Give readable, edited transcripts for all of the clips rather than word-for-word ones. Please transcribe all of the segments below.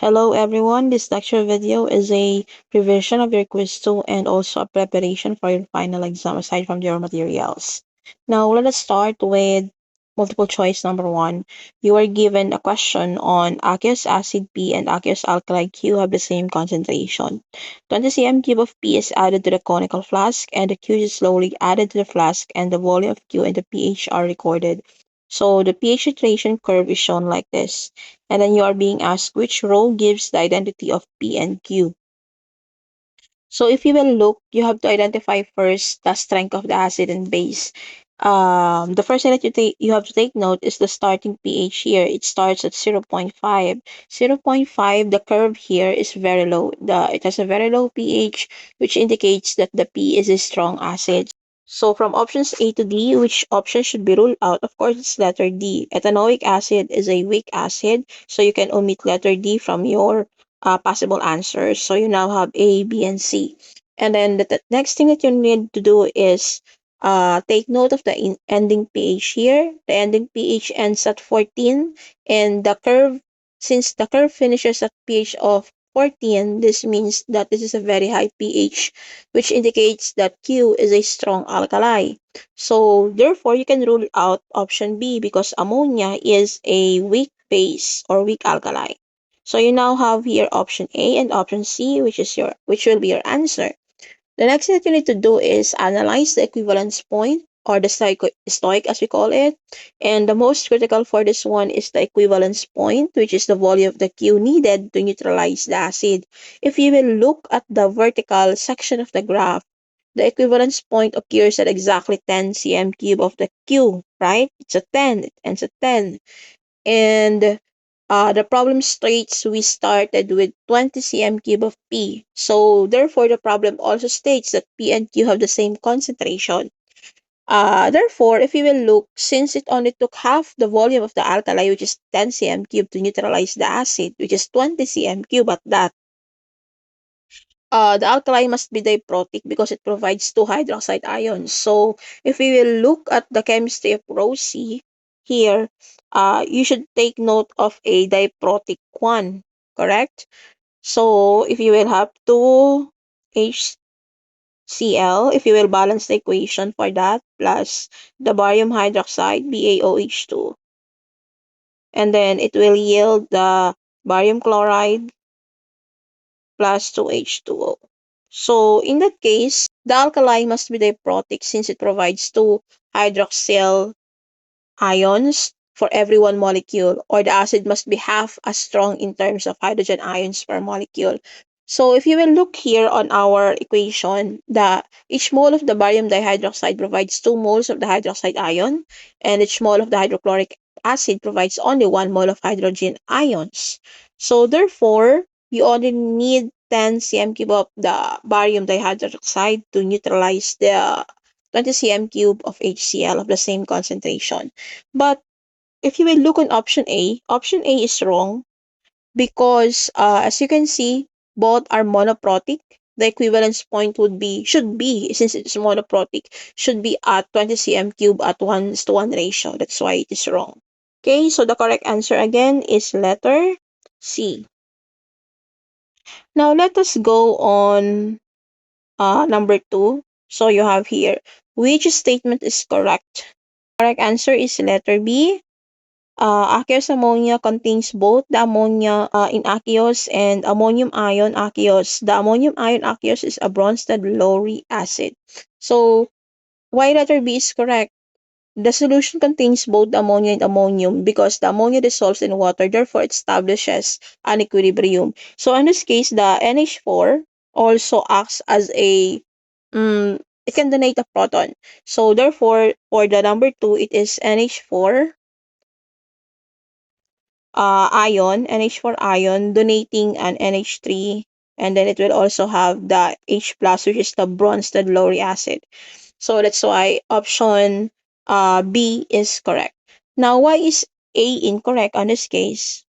Hello everyone, this lecture video is a revision of your quiz 2 and also a preparation for your final exam aside from your materials. Now let us start with multiple choice number 1. You are given a question on aqueous acid P and aqueous alkali Q have the same concentration. 20 cm cube of P is added to the conical flask and the Q is slowly added to the flask and the volume of Q and the pH are recorded. So the pH titration curve is shown like this. And then you are being asked which row gives the identity of P and Q. So if you will look, you have to identify first the strength of the acid and base. The first thing that you have to take note is the starting pH here. It starts at 0.5. 0.5, the curve here is very low. It has a very low pH, which indicates that the P is a strong acid. So from options A to D, which option should be ruled out? Of course, it's letter D. Ethanoic acid is a weak acid, so you can omit letter D from your possible answers. So you now have A, B, and C. And then the next thing that you need to do is take note of the ending pH here. The ending pH ends at 14, and the curve, since the curve finishes at pH of 14, this means that this is a very high pH, which indicates that Q is a strong alkali. So therefore, you can rule out option B because ammonia is a weak base or weak alkali. So you now have here option A and option C, which will be your answer. The next thing that you need to do is analyze the equivalence point or the stoic as we call it. And the most critical for this one is the equivalence point, which is the volume of the Q needed to neutralize the acid. If you will look at the vertical section of the graph, the equivalence point occurs at exactly 10 cm cube of the Q, right? It's a 10, it ends at 10. And the problem states we started with 20 cm cube of P. So therefore, the problem also states that P and Q have the same concentration. Therefore, if you will look, since it only took half the volume of the alkali, which is 10 cm cube, to neutralize the acid, which is 20 cm cube at that, the alkali must be diprotic because it provides two hydroxide ions. So if we will look at the chemistry of row C here, you should take note of a diprotic one, correct? So if you will have two HCl, if you will balance the equation for that, plus the barium hydroxide, BaOH2, and then it will yield the barium chloride plus 2H2O. So in that case, the alkali must be diprotic since it provides two hydroxyl ions for every one molecule, or the acid must be half as strong in terms of hydrogen ions per molecule. So if you will look here on our equation, each mole of the barium dihydroxide provides 2 moles of the hydroxide ion, and each mole of the hydrochloric acid provides only 1 mole of hydrogen ions. So therefore, you only need 10 cm cube of the barium dihydroxide to neutralize the 20 cm cube of HCl of the same concentration. But if you will look on option A is wrong because as you can see, both are monoprotic. The equivalence point should be, since it's monoprotic, should be at 20 cm cube at 1:1 ratio. That's why it is wrong. Okay, so the correct answer again is letter C. Now let us go on number 2. So you have here, which statement is correct? Correct answer is letter B. Aqueous ammonia contains both the ammonia in aqueous and ammonium ion aqueous. The ammonium ion aqueous is a Bronsted-Lowry acid. So why letter B is correct? The solution contains both the ammonia and ammonium because the ammonia dissolves in water, therefore it establishes an equilibrium. So in this case, the NH4 also acts as it can donate a proton. So therefore, for the number 2, it is NH4 NH4 ion, donating an NH3, and then it will also have the H plus, which is the Bronsted-Lowry acid. So that's why option B is correct. Now, why is A incorrect on this case?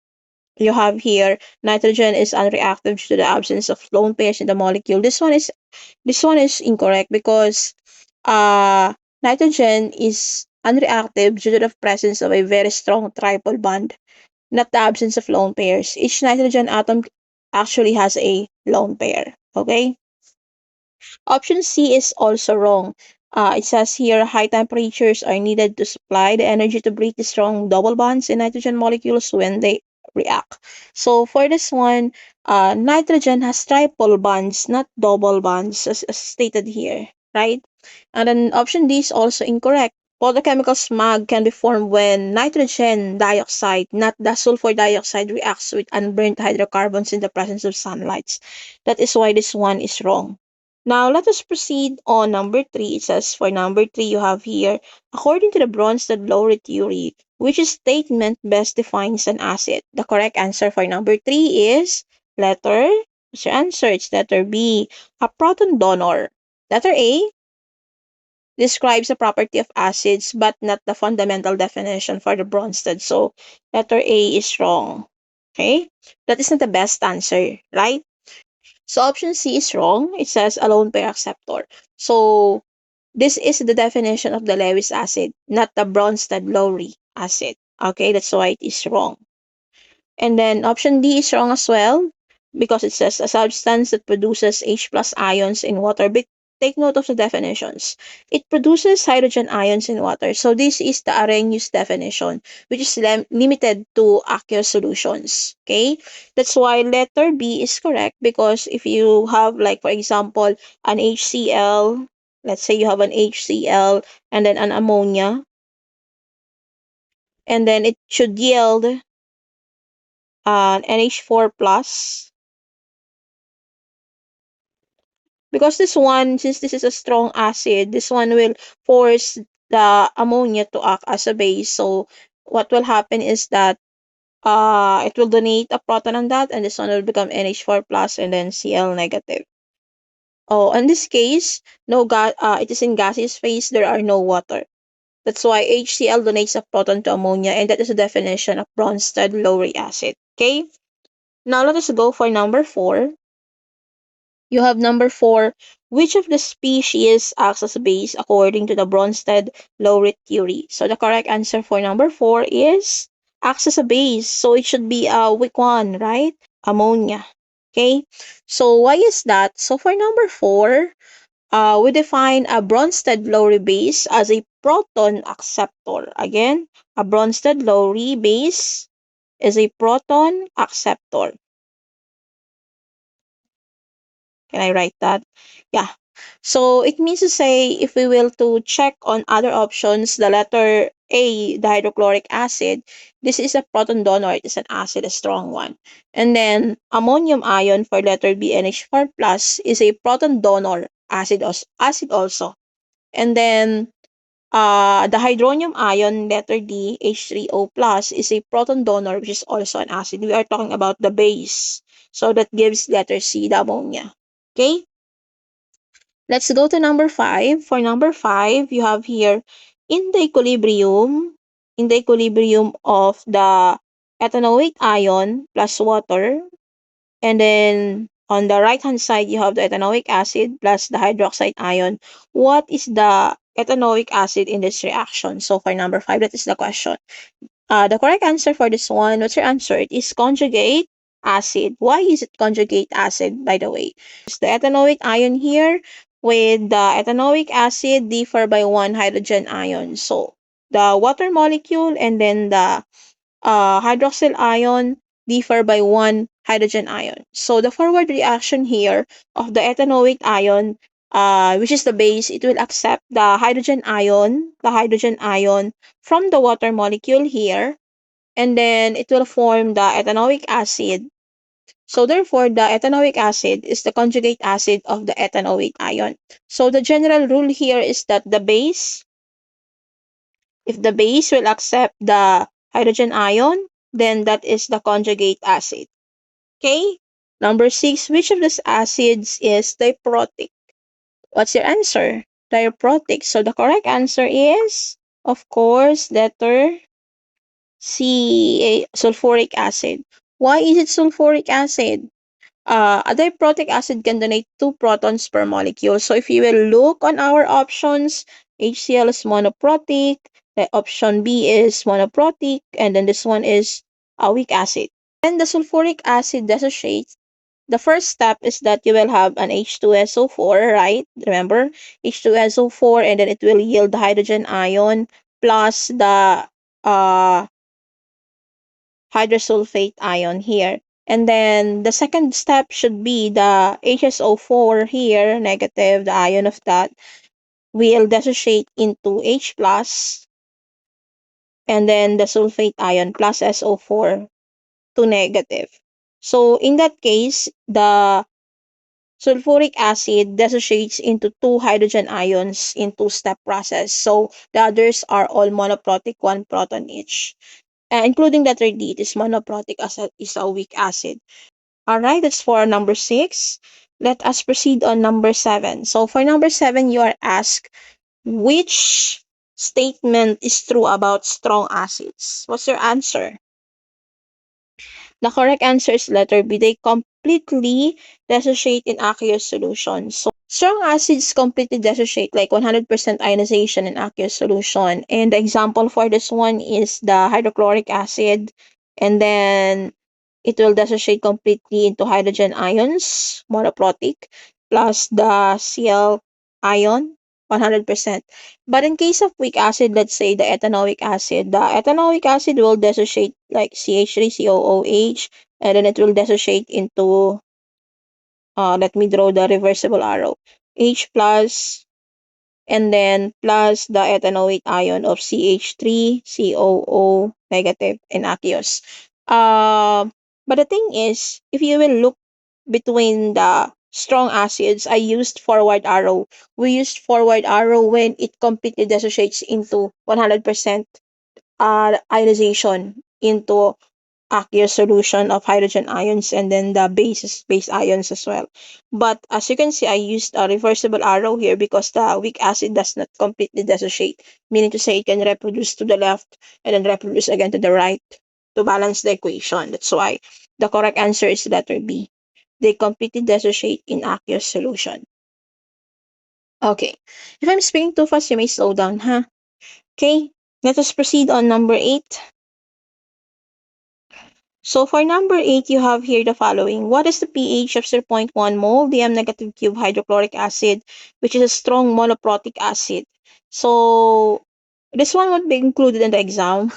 You have here nitrogen is unreactive due to the absence of lone pairs in the molecule. This one is incorrect because nitrogen is unreactive due to the presence of a very strong triple bond not the absence of lone pairs. Each nitrogen atom actually has a lone pair. Okay? Option C is also wrong. It says here high temperatures are needed to supply the energy to break the strong double bonds in nitrogen molecules when they react. So for this one, nitrogen has triple bonds, not double bonds, as stated here, right? And then option D is also incorrect. Photochemical smog can be formed when nitrogen dioxide, not the sulfur dioxide, reacts with unburnt hydrocarbons in the presence of sunlight. That is why this one is wrong. Now, let us proceed on number three. It says for number three, you have here, according to the Bronsted-Lowry theory, which statement best defines an acid? The correct answer for number three is letter, what's your answer? It's letter B, a proton donor. Letter A describes the property of acids, but not the fundamental definition for the Bronsted. So, letter A is wrong. Okay? That is not the best answer, right? So option C is wrong. It says a lone pair acceptor. So this is the definition of the Lewis acid, not the Bronsted-Lowry acid. Okay, that's why it is wrong. And then option D is wrong as well because it says a substance that produces H plus ions in water. But take note of the definitions. It produces hydrogen ions in water. So this is the Arrhenius definition, which is limited to aqueous solutions. Okay, that's why letter B is correct because if you have, like, for example, an HCl, let's say you have an HCl and then an ammonia, and then it should yield an NH4 plus. Because this one, since this is a strong acid, this one will force the ammonia to act as a base. So what will happen is that it will donate a proton on that, and this one will become NH4 plus and then Cl negative. Oh, in this case, no gas. It is in gaseous phase. There are no water. That's why HCl donates a proton to ammonia, and that is the definition of Bronsted-Lowry acid. Okay. Now let us go for number four. You have number four. Which of the species acts as a base according to the Bronsted-Lowry theory? So the correct answer for number four is acts as a base. So it should be a weak one, right? Ammonia. Okay. So why is that? So for number four, we define a Bronsted-Lowry base as a proton acceptor. Again, a Bronsted-Lowry base is a proton acceptor. Can I write that? Yeah. So it means to say if we will to check on other options, the letter A, the hydrochloric acid, this is a proton donor. It is an acid, a strong one. And then ammonium ion for letter B, NH4 plus is a proton donor acid also. And then the hydronium ion, letter D, H3O plus, is a proton donor, which is also an acid. We are talking about the base. So that gives letter C, the ammonia. Okay? Let's go to number five. For number five, you have here in the equilibrium of the ethanoic ion plus water, and then on the right hand side you have the ethanoic acid plus the hydroxide ion. What is the ethanoic acid in this reaction? So for number five, that is the question. The correct answer for this one, what's your answer? It is conjugate acid. Why is it conjugate acid, by the way? The ethanoic ion here with the ethanoic acid differ by one hydrogen ion. So the water molecule and then the hydroxyl ion differ by one hydrogen ion. So the forward reaction here of the ethanoic ion, which is the base, it will accept the hydrogen ion from the water molecule here, and then it will form the ethanoic acid. So therefore, the ethanoic acid is the conjugate acid of the ethanoic ion. So the general rule here is that if the base will accept the hydrogen ion, then that is the conjugate acid. Okay? Number six, which of these acids is diprotic? What's your answer? Diprotic. So the correct answer is, of course, letter C, sulfuric acid. Why is it sulfuric acid? A diprotic acid can donate 2 protons per molecule. So if you will look on our options, HCl is monoprotic, the option B is monoprotic, and then this one is a weak acid. Then the sulfuric acid dissociates. The first step is that you will have an H2SO4, right? Remember? H2SO4, and then it will yield the hydrogen ion plus the uh, hydrosulfate ion here. And then the second step should be the HSO4 here, negative, the ion of that will dissociate into H plus, and then the sulfate ion plus SO4 to negative. So in that case, the sulfuric acid dissociates into two hydrogen ions in two-step process. So the others are all monoprotic, one proton each. Including letter D, it is monoprotic acid is a weak acid. Alright, that's for number 6. Let us proceed on number 7. So for number 7, you are asked which statement is true about strong acids? What's your answer? The correct answer is letter B. They completely dissociate in aqueous solution. So strong acids completely dissociate, like 100% ionization in aqueous solution. And the example for this one is the hydrochloric acid. And then it will dissociate completely into hydrogen ions, monoprotic, plus the Cl ion, 100%. But in case of weak acid, let's say the ethanoic acid will dissociate like CH3COOH, and then it will dissociate into, let me draw the reversible arrow, H plus, and then plus the ethanoate ion of CH3, COO negative, and aqueous. But the thing is, if you will look between the strong acids, I used forward arrow. We used forward arrow when it completely dissociates into 100% ionization into aqueous solution of hydrogen ions, and then the base ions as well. But as you can see, I used a reversible arrow here because the weak acid does not completely dissociate, meaning to say it can reproduce to the left and then reproduce again to the right to balance the equation. That's why the correct answer is letter B. They completely dissociate in aqueous solution. Okay. If I'm speaking too fast, you may slow down, huh? Okay. Let us proceed on number 8. So for number 8, you have here the following. What is the pH of 0.1 mole Dm negative cube hydrochloric acid, which is a strong monoprotic acid? So this one would be included in the exam.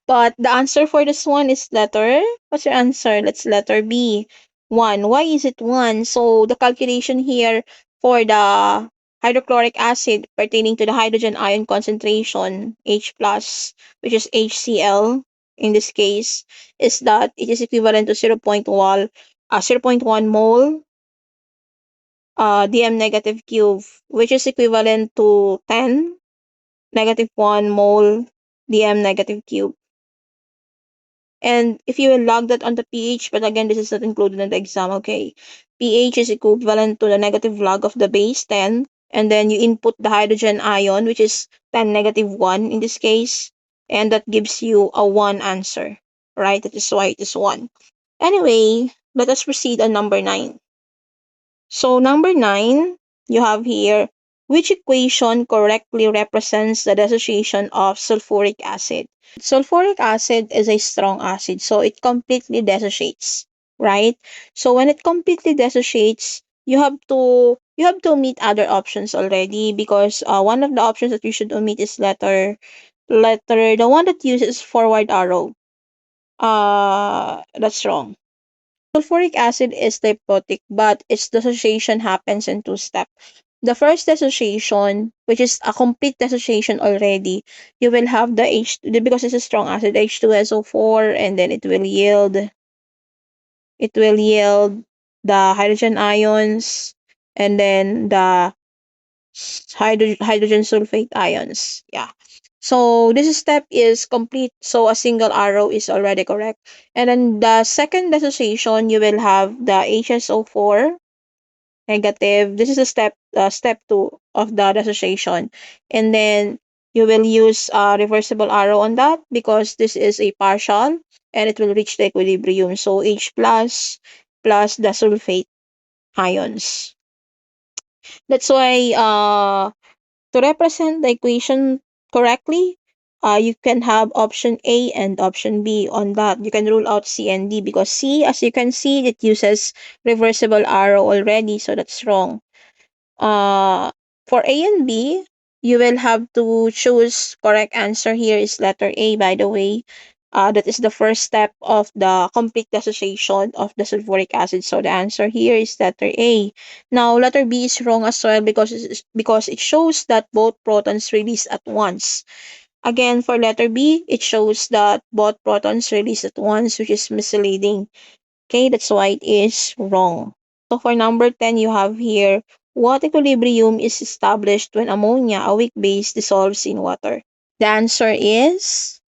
But the answer for this one is letter. What's your answer? Let's letter B. 1. Why is it 1? So the calculation here for the hydrochloric acid pertaining to the hydrogen ion concentration, H plus, which is HCl in this case, is that it is equivalent to 0.1 mole Dm negative cube, which is equivalent to 10 negative 1 mole Dm negative cube. And if you will log that on the pH, but again, this is not included in the exam, okay? pH is equivalent to the negative log of the base 10, and then you input the hydrogen ion, which is 10 negative 1 in this case, and that gives you a 1 answer, right? That is why it is 1. Anyway, let us proceed on number 9. So number 9, you have here, which equation correctly represents the dissociation of sulfuric acid? Sulfuric acid is a strong acid, so it completely dissociates, right? So when it completely dissociates, you have to omit other options already, because one of the options that you should omit is the one that uses forward arrow. That's wrong. Sulfuric acid is diprotic, but its dissociation happens in two steps. The first dissociation, which is a complete dissociation already, you will have the because it's a strong acid, H2SO4, and then it will yield the hydrogen ions, and then the hydrogen sulfate ions. Yeah. So this step is complete. So a single arrow is already correct. And then the second dissociation, you will have the HSO4 negative. This is a step 2 of the dissociation. And then you will use a reversible arrow on that because this is a partial and it will reach the equilibrium. So H plus the sulfate ions. That's why to represent the equation correctly, You can have option A and option B on that. You can rule out C and D because C, as you can see, it uses reversible arrow already, so that's wrong. Uh, for A and B, you will have to choose correct answer here is letter A, by the way. That is the first step of the complete dissociation of the sulfuric acid. So the answer here is letter A. Now, letter B is wrong as well because it shows that both protons release at once. Again, for letter B, it shows that both protons release at once, which is misleading. Okay, that's why it is wrong. So for number 10, you have here, what equilibrium is established when ammonia, a weak base, dissolves in water? The answer is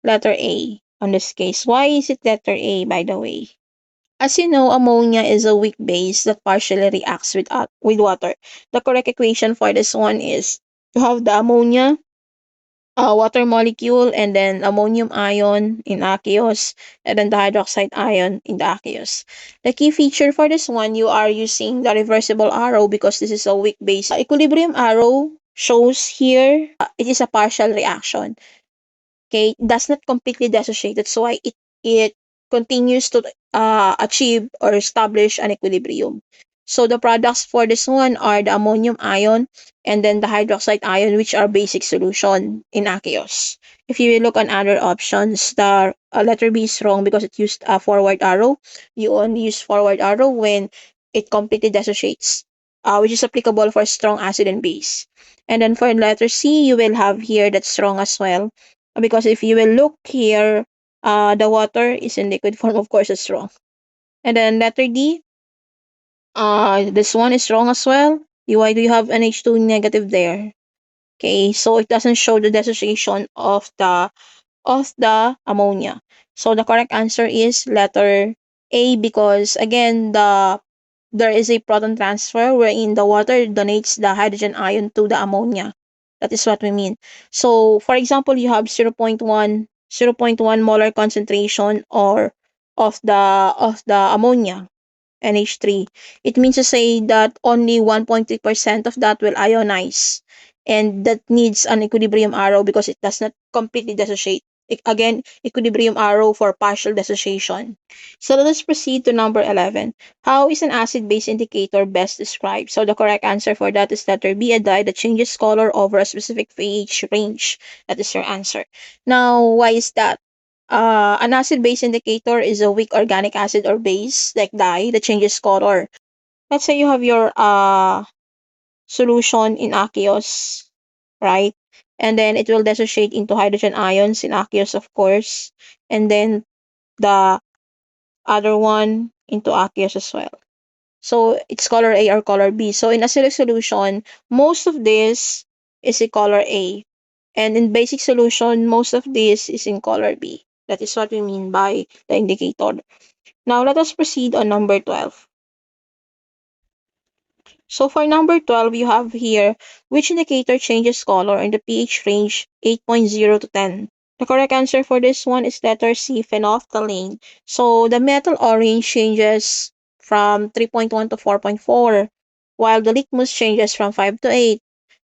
letter A on this case. Why is it letter A, by the way? As you know, ammonia is a weak base that partially reacts with water. The correct equation for this one is you have the ammonia water molecule and then ammonium ion in aqueous and then the hydroxide ion in the aqueous. The key feature for this one, you are using the reversible arrow because this is a weak base. The equilibrium arrow shows here it is a partial reaction. Okay, it does not completely dissociate. That's why it continues to achieve or establish an equilibrium. So the products for this one are the ammonium ion and then the hydroxide ion, which are basic solution in aqueous. If you look on other options, the letter B is wrong because it used a forward arrow. You only use forward arrow when it completely dissociates, which is applicable for strong acid and base. And then for letter C, you will have here that's strong as well because if you will look here, the water is in liquid form, of course, it's wrong. And then letter D, this one is wrong as well. Why do you have an H2 negative there? Okay, so it doesn't show the dissociation of the ammonia. So the correct answer is letter A because again there is a proton transfer wherein the water donates the hydrogen ion to the ammonia. That is what we mean. So for example, you have zero point 0.1 molar concentration or of the ammonia NH3. It means to say that only 1.3% of that will ionize. And that needs an equilibrium arrow because it does not completely dissociate. Again, equilibrium arrow for partial dissociation. So let us proceed to number 11. How is an acid-base indicator best described? So the correct answer for that is letter B, a dye that changes color over a specific pH range. That is your answer. Now, why is that? An acid-base indicator is a weak organic acid or base, like dye, that changes color. Let's say you have your solution in aqueous, right? And then it will dissociate into hydrogen ions in aqueous, of course. And then the other one into aqueous as well. So it's color A or color B. So in acidic solution, most of this is in color A. And in basic solution, most of this is in color B. That is what we mean by the indicator. Now let us proceed on number 12. So for number 12, you have here which indicator changes color in the pH range 8.0 to 10. The correct answer for this one is letter C, phenolphthalein. So the metal orange changes from 3.1 to 4.4, while the litmus changes from 5 to 8.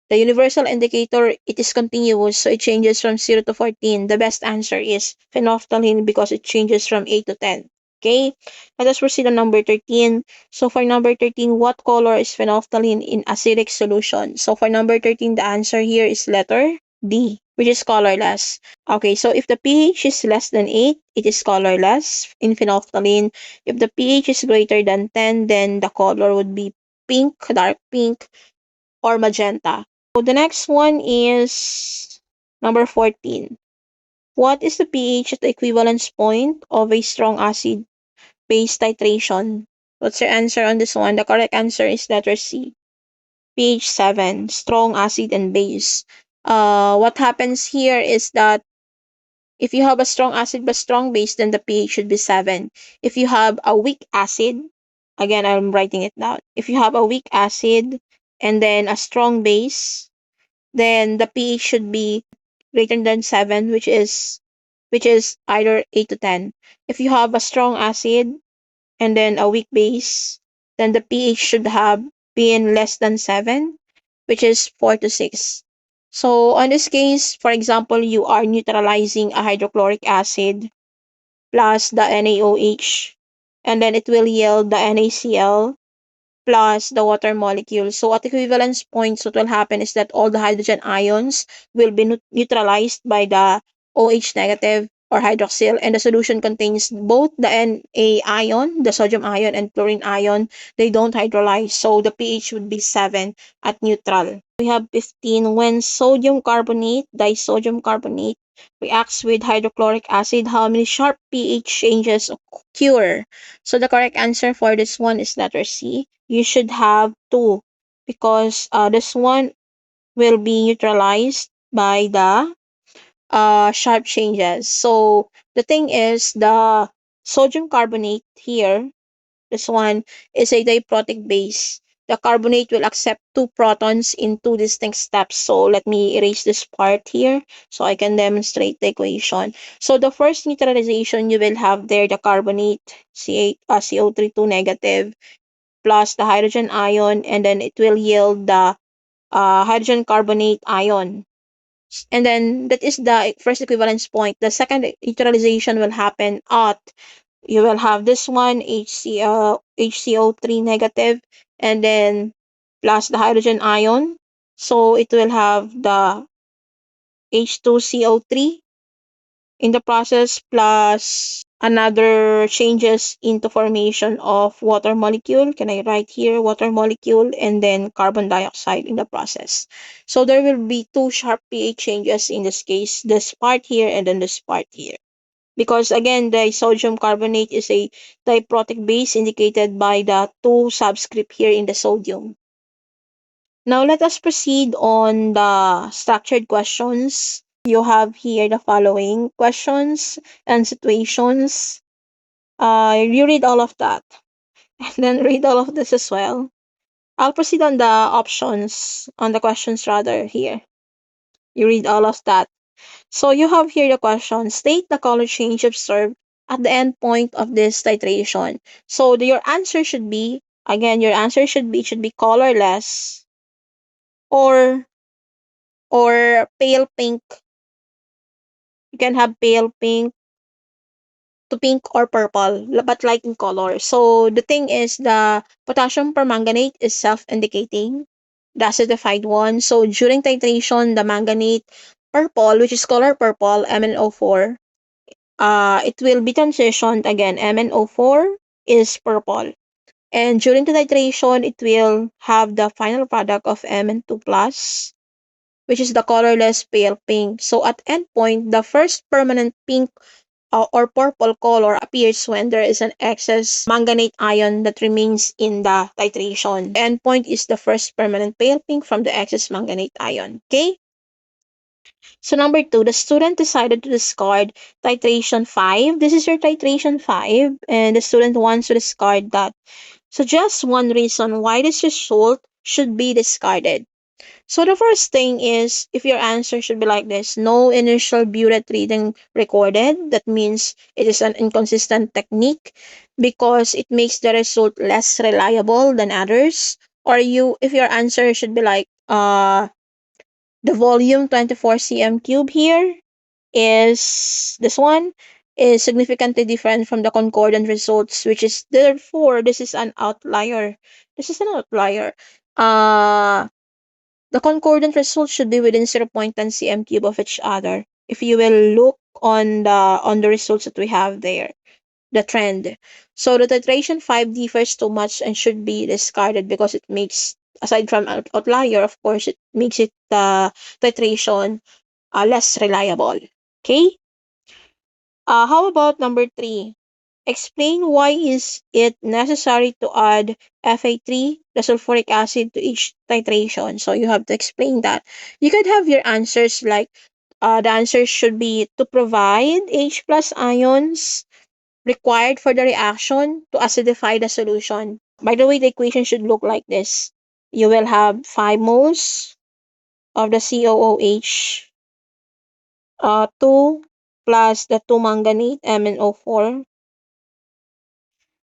The universal indicator, it is continuous, so it changes from 0 to 14. The best answer is phenolphthalein because it changes from 8 to 10. Okay, let us proceed on number 13. So for number 13, what color is phenolphthalein in acidic solution? So for number 13, the answer here is letter D, which is colorless. Okay, so if the pH is less than 8, it is colorless in phenolphthalein. If the pH is greater than 10, then the color would be pink, dark pink, or magenta. So the next one is number 14. What is the pH at the equivalence point of a strong acid base titration? What's your answer on this one? The correct answer is letter C. pH 7, strong acid and base. What happens here is that if you have a strong acid but strong base, then the pH should be 7. If you have a weak acid, again, I'm writing it down. If you have a weak acid and then a strong base, then the pH should be greater than 7, which is either 8 to 10. If you have a strong acid and then a weak base, then the pH should have been less than 7, which is 4 to 6. So on this case, for example, you are neutralizing a hydrochloric acid plus the NaOH, and then it will yield the NaCl plus the water molecule. So at equivalence points, what will happen is that all the hydrogen ions will be neutralized by the OH negative or hydroxyl, and the solution contains both the Na ion, the sodium ion, and chlorine ion. They don't hydrolyze, so the pH would be 7 at neutral. We have 15. When sodium carbonate, disodium carbonate, reacts with hydrochloric acid, how many sharp pH changes occur? So the correct answer for this one is letter C. You should have two, because this one will be neutralized by the sharp changes. So the thing is, the sodium carbonate here, this one, is a diprotic base. The carbonate will accept two protons in two distinct steps. So let me erase this part here so I can demonstrate the equation. So the first neutralization, you will have there the carbonate CO3 2 negative plus the hydrogen ion, and then it will yield the hydrogen carbonate ion. And then that is the first equivalence point. The second neutralization will happen at, you will have this one HCO3 negative, and then plus the hydrogen ion. So it will have the H2CO3 in the process, plus another changes into formation of water molecule. Can I write here water molecule and then carbon dioxide in the process? So there will be two sharp pH changes in this case, this part here and then this part here. Because again, the sodium carbonate is a diprotic base indicated by the two subscript here in the sodium. Now let us proceed on the structured questions. You have here the following questions and situations. You read all of that and then read all of this as well. I'll proceed on the options, on the questions rather here. You read all of that. So you have here the question. State the color change observed at the end point of this titration. So your answer should be, again, your answer should be colorless or pale pink. You can have pale pink to pink or purple, but light in color. So the thing is, the potassium permanganate is self-indicating, the acidified one. So during titration, the manganate purple, which is color purple, MnO4, it will be transitioned again. MnO4 is purple. And during the titration, it will have the final product of Mn2 plus, which is the colorless pale pink. So at endpoint, the first permanent pink or purple color appears when there is an excess manganate ion that remains in the titration. The endpoint is the first permanent pale pink from the excess manganate ion. Okay? So number 2, the student decided to discard titration 5. This is your titration 5, and the student wants to discard that. Suggest one reason why this result should be discarded. So the first thing is, if your answer should be like this: no initial butyrate reading recorded. That means it is an inconsistent technique because it makes the result less reliable than others. Or if your answer should be like the volume 24 cm cube here is this one is significantly different from the concordant results, which is therefore this is an outlier. This is an outlier. The concordant results should be within 0.10 cm cube of each other. If you will look on the results that we have there, the trend. So the titration 5 differs too much and should be discarded because it makes, aside from outlier, of course, it makes it the titration less reliable. Okay? How about number 3? Explain why is it necessary to add Fa3, the sulfuric acid, to each titration. So you have to explain that. You could have your answers like the answers should be to provide H plus ions required for the reaction to acidify the solution. By the way, the equation should look like this. You will have 5 moles of the COOH, 2 plus the 2 manganate MnO4,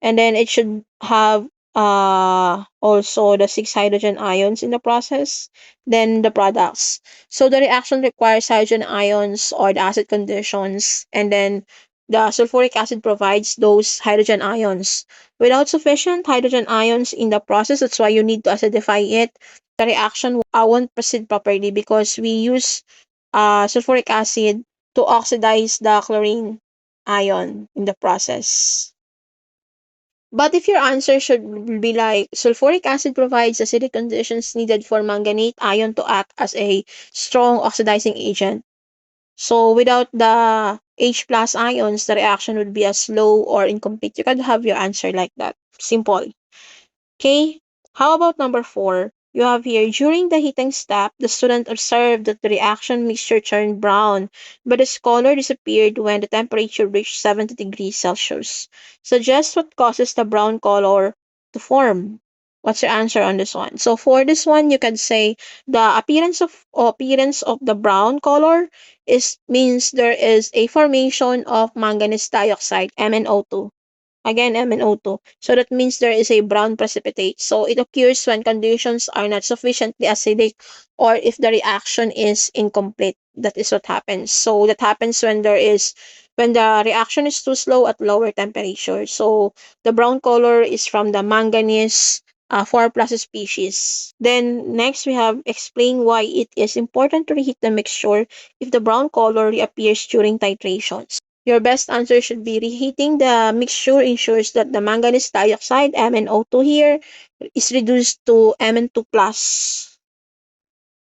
and then it should have also the 6 hydrogen ions in the process, then the products. So the reaction requires hydrogen ions or the acid conditions, and then the sulfuric acid provides those hydrogen ions. Without sufficient hydrogen ions in the process, that's why you need to acidify it. The reaction won't proceed properly because we use sulfuric acid to oxidize the chlorine ion in the process. But if your answer should be like sulfuric acid provides acidic conditions needed for manganate ion to act as a strong oxidizing agent. So without the H plus ions, the reaction would be a slow or incomplete. You can have your answer like that. Simple. Okay, how about number 4? You have here, during the heating step, the student observed that the reaction mixture turned brown, but its color disappeared when the temperature reached 70 degrees Celsius. Suggest what causes the brown color to form. What's your answer on this one? So for this one, you can say the appearance of the brown color is means there is a formation of manganese dioxide, MnO2. Again, MnO2. So that means there is a brown precipitate. So it occurs when conditions are not sufficiently acidic or if the reaction is incomplete. That is what happens. So that happens when the reaction is too slow at lower temperature. So the brown color is from the manganese 4 plus species. Then next we have explain why it is important to reheat the mixture if the brown color reappears during titrations. Your best answer should be reheating the mixture ensures that the manganese dioxide, MnO2 here, is reduced to Mn2 plus.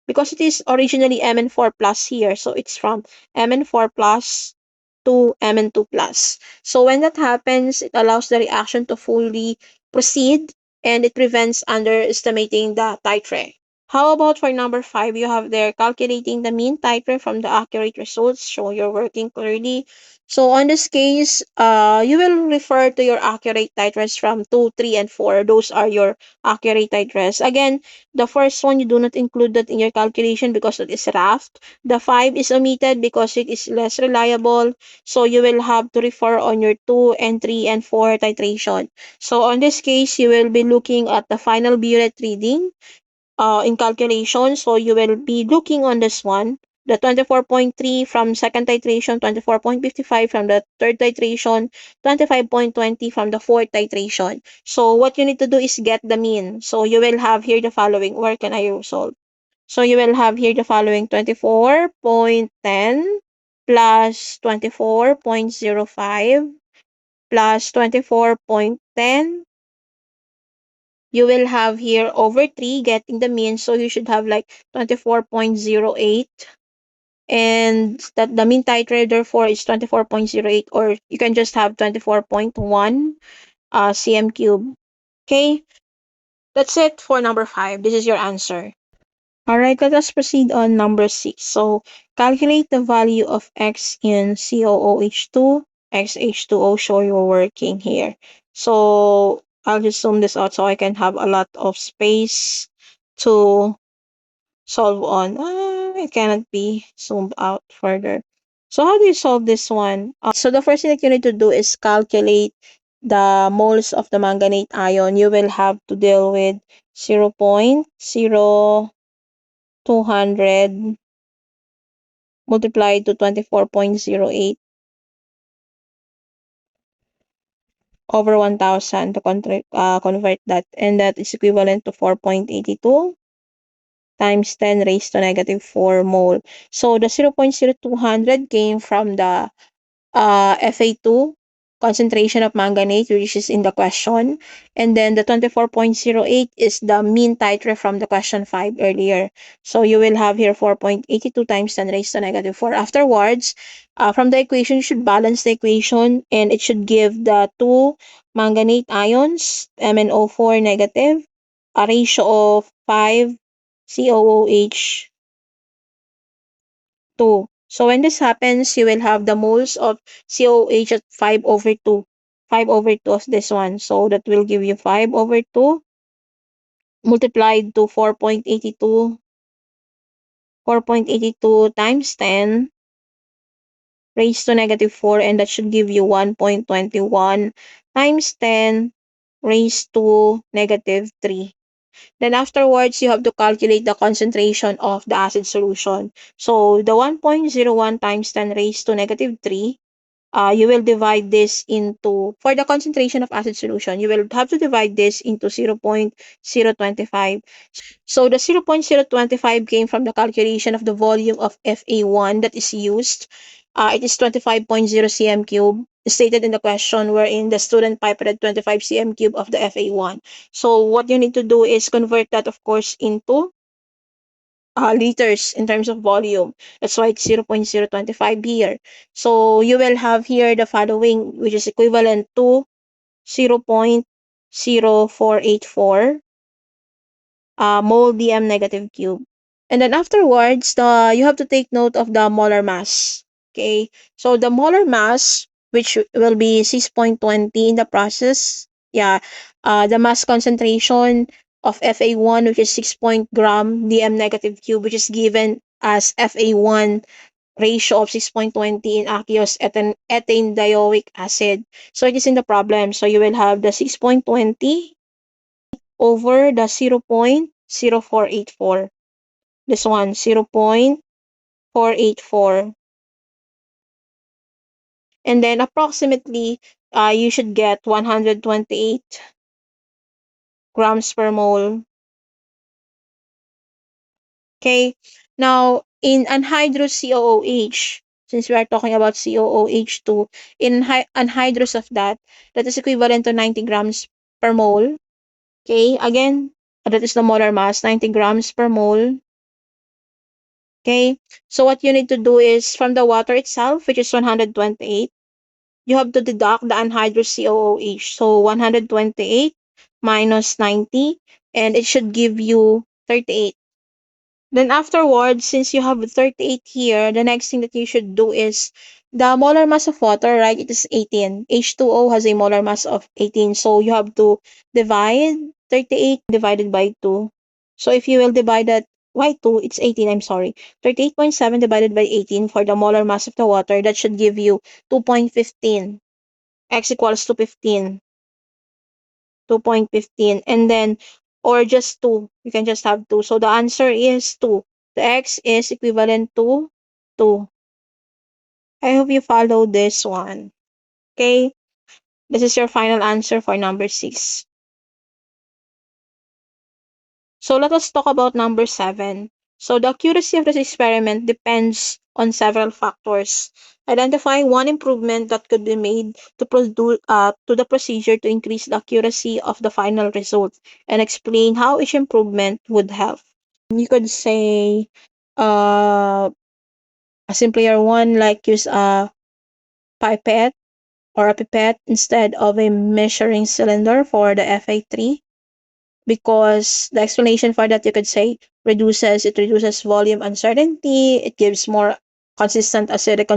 Because it is originally Mn4 plus here, so it's from Mn4 plus to Mn2 plus. So when that happens, it allows the reaction to fully proceed and it prevents underestimating the titer. How about for number 5? You have there calculating the mean titer from the accurate results. Show you're working clearly. So on this case, you will refer to your accurate titers from 2, 3, and 4. Those are your accurate titers. Again, the first one, you do not include that in your calculation because it is rough. The 5 is omitted because it is less reliable. So you will have to refer on your 2 and 3 and 4 titration. So on this case, you will be looking at the final burette reading in calculation. So you will be looking on this one, the 24.3 from second titration, 24.55 from the third titration, 25.20 from the fourth titration. So what you need to do is get the mean. So you will have here the following. Where can I resolve? So you will have here the following 24.10 plus 24.05 plus 24.10. You will have here over 3 getting the mean, so you should have like 24.08, and that the mean titer therefore is 24.08, or you can just have 24.1 cm cube. Okay, that's it for number 5. This is your answer. All right, let us proceed on number 6. So calculate the value of x in COOH2, XH2O. Show you're working here. So I'll just zoom this out so I can have a lot of space to solve on. It cannot be zoomed out further. So how do you solve this one? So the first thing that you need to do is calculate the moles of the manganate ion. You will have to deal with 0.0200 multiplied to 24.08 over 1000 to convert that, and that is equivalent to 4.82 times 10 raised to negative 4 mole. So the 0.0200 came from the Fa2 concentration of manganate, which is in the question. And then the 24.08 is the mean titer from the question 5 earlier. So you will have here 4.82 times 10 raised to negative 4. Afterwards, from the equation, you should balance the equation and it should give the two manganate ions, MnO4 negative, a ratio of 5 COOH 2. So when this happens, you will have the moles of COH at 5 over 2. 5 over 2 of this one. So that will give you 5 over 2 multiplied to 4.82. 4.82 times 10 raised to negative 4, and that should give you 1.21 times 10 raised to negative 3. Then afterwards, you have to calculate the concentration of the acid solution. So the 1.01 times 10 raised to negative 3, you will divide this into, for the concentration of acid solution, you will have to divide this into 0.025. So the 0.025 came from the calculation of the volume of Fa1 that is used. It is 25.0 cm cube, stated in the question, wherein the student pipetted 25 cm cube of the Fa1. So what you need to do is convert that, of course, into liters in terms of volume. That's why it's 0.025 here. So you will have here the following, which is equivalent to 0.0484 mole dm negative cube. And then afterwards, you have to take note of the molar mass. Okay, so the molar mass, which will be 6.20 in the process, yeah, the mass concentration of Fa1, which is 6 gram dm negative cube, which is given as Fa1 ratio of 6.20 in aqueous ethane dioic acid. So it is in the problem. So you will have the 6.20 over the 0.0484. This one, 0.484. And then approximately, you should get 128 grams per mole. Okay. Now, in anhydrous COOH, since we are talking about COOH2, in anhydrous of that, that is equivalent to 90 grams per mole. Okay. Again, that is the molar mass, 90 grams per mole. Okay, so what you need to do is from the water itself, which is 128, you have to deduct the anhydrous COOH. So 128 minus 90, and it should give you 38. Then afterwards, since you have 38 here, the next thing that you should do is the molar mass of water, right? It is 18. H2O has a molar mass of 18. So you have to divide 38 divided by 2. So if you will divide that by 2, it's 18, I'm sorry. 38.7 divided by 18 for the molar mass of the water, that should give you 2.15. X equals to 15. 2.15, and then or just 2, you can just have 2, so the answer is 2. The x is equivalent to 2. I hope you follow this one. Okay, this is your final answer for number 6. So let us talk about number 7. So the accuracy of this experiment depends on several factors. Identify one improvement that could be made to the procedure to increase the accuracy of the final result, and explain how each improvement would help. You could say a simpler one, like use a pipette or a pipette instead of a measuring cylinder for the Fa3, because the explanation for that, you could say, it reduces volume uncertainty, it gives more consistent acidic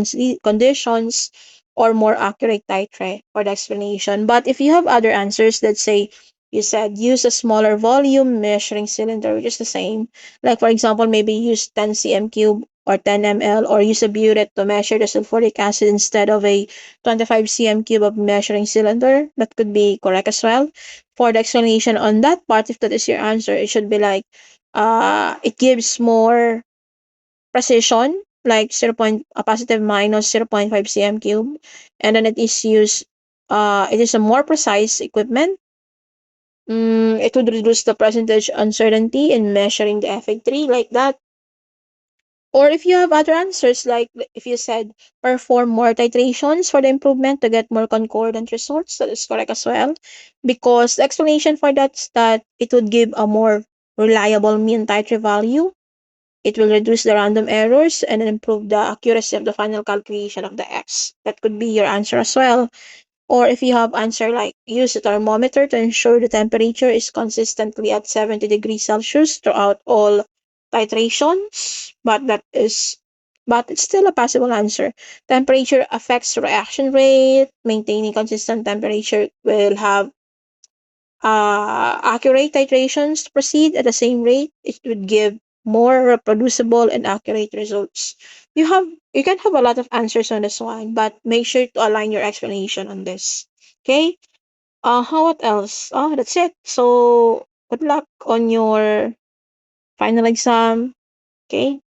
conditions, or more accurate titrate for the explanation. But if you have other answers, let's say you said use a smaller volume measuring cylinder, which is the same, like for example maybe use 10 cm cube or 10 ml, or use a burette to measure the sulfuric acid instead of a 25 cm cube of measuring cylinder, that could be correct as well. For the explanation on that part, if that is your answer, it should be like it gives more precision, like 0. A positive minus 0.5 cm cube, and then it is a more precise equipment. It would reduce the percentage uncertainty in measuring the Fa3, like that. Or if you have other answers, like if you said perform more titrations for the improvement to get more concordant results, that is correct as well. Because the explanation for that is that it would give a more reliable mean titrate value. It will reduce the random errors and improve the accuracy of the final calculation of the X. That could be your answer as well. Or if you have answer like use a thermometer to ensure the temperature is consistently at 70 degrees Celsius throughout all titrations, but it's still a possible answer. Temperature affects reaction rate. Maintaining consistent temperature will have accurate titrations to proceed at the same rate. It would give more reproducible and accurate results. You can have a lot of answers on this one, but make sure to align your explanation on this. Okay? How what else? Oh, that's it. So good luck on your final exam. Okay.